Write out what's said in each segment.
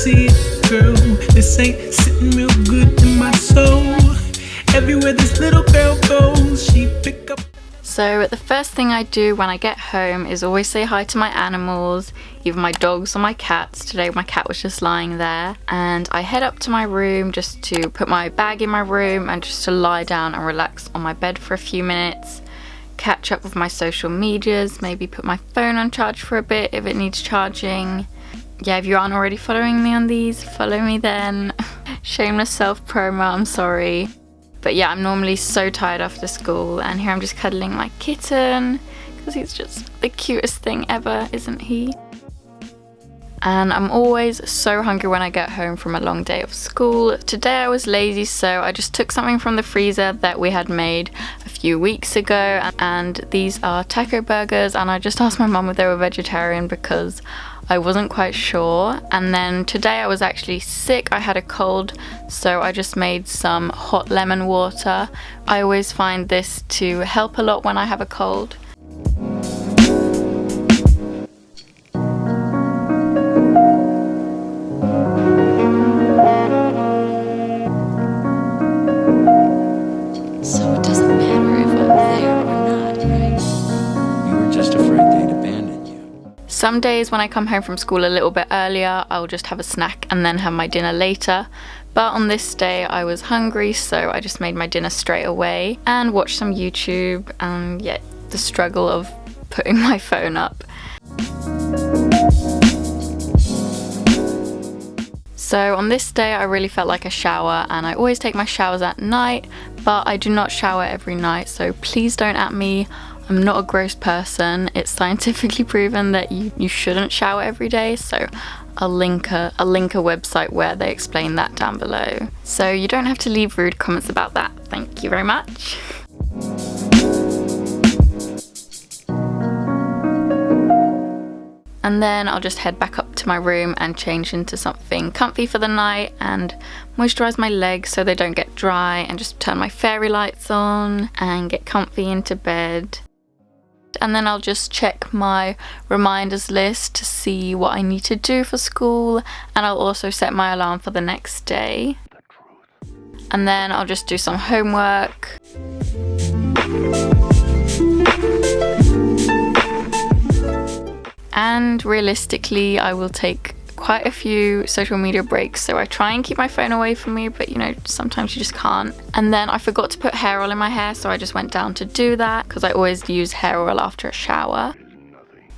see it, girl. This ain't sitting real good in my soul. Everywhere this little girl goes, she pick up. So the first thing I do when I get home is always say hi to my animals, either my dogs or my cats. Today my cat was just lying there, and I head up to my room just to put my bag in my room and just to lie down and relax on my bed for a few minutes, catch up with my social medias, maybe put my phone on charge for a bit if it needs charging. Yeah, if you aren't already following me on these, follow me then. Shameless self promo, I'm sorry. But yeah, I'm normally so tired after school, and here I'm just cuddling my kitten because he's just the cutest thing ever, isn't he? And I'm always so hungry when I get home from a long day of school. Today I was lazy, so I just took something from the freezer that we had made a few weeks ago, and these are taco burgers, and I just asked my mum if they were vegetarian because I wasn't quite sure. And then today I was actually sick, I had a cold, so I just made some hot lemon water. I always find this to help a lot when I have a cold. So it doesn't matter if I'm there or not, right? You were just afraid they'd abandon you. Some days when I come home from school a little bit earlier, I'll just have a snack and then have my dinner later. But on this day I was hungry, so I just made my dinner straight away and watched some YouTube, and yeah, the struggle of putting my phone up. So on this day I really felt like a shower, and I always take my showers at night, but I do not shower every night, so please don't at me. I'm not a gross person. It's scientifically proven that you shouldn't shower every day, so I'll link a website where they explain that down below. So you don't have to leave rude comments about that. Thank you very much. And then I'll just head back up to my room and change into something comfy for the night and moisturize my legs so they don't get dry, and just turn my fairy lights on and get comfy into bed. And then I'll just check my reminders list to see what I need to do for school, and I'll also set my alarm for the next day. And then I'll just do some homework. And realistically, I will take quite a few social media breaks, so I try and keep my phone away from me, but you know, sometimes you just can't. And then I forgot to put hair oil in my hair, so I just went down to do that because I always use hair oil after a shower.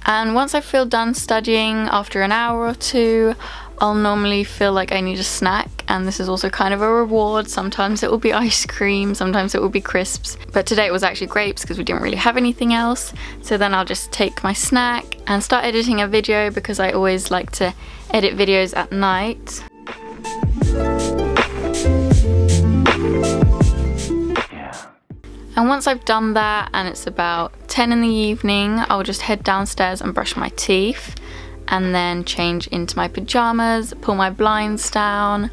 And once I feel done studying, after an hour or two, I'll normally feel like I need a snack, and this is also kind of a reward. Sometimes it will be ice cream, sometimes it will be crisps, but today it was actually grapes because we didn't really have anything else. So then I'll just take my snack and start editing a video, because I always like to edit videos at night. And once I've done that and it's about 10 in the evening, I'll just head downstairs and brush my teeth, and then change into my pajamas, pull my blinds down,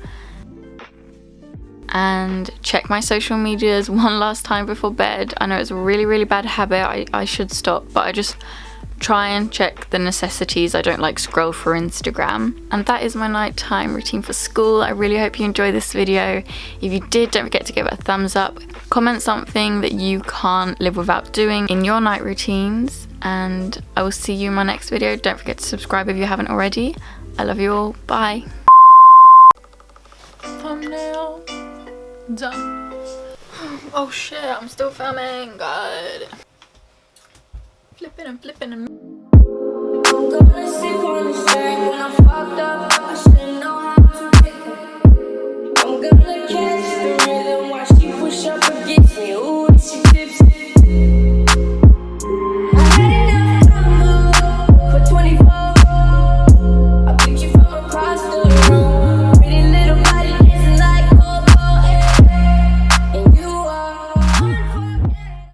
and check my social medias one last time before bed. I know it's a really bad habit, I should stop, but I just try and check the necessities. I don't like scroll through Instagram. And that is my nighttime routine for school. I really hope you enjoyed this video. If you did, don't forget to give it a thumbs up. Comment something that you can't live without doing in your night routines, and I will see you in my next video. Don't forget to subscribe if you haven't already. I love you all. Bye. Thumbnail done. Oh shit, I'm still filming. God. Flipping and flipping and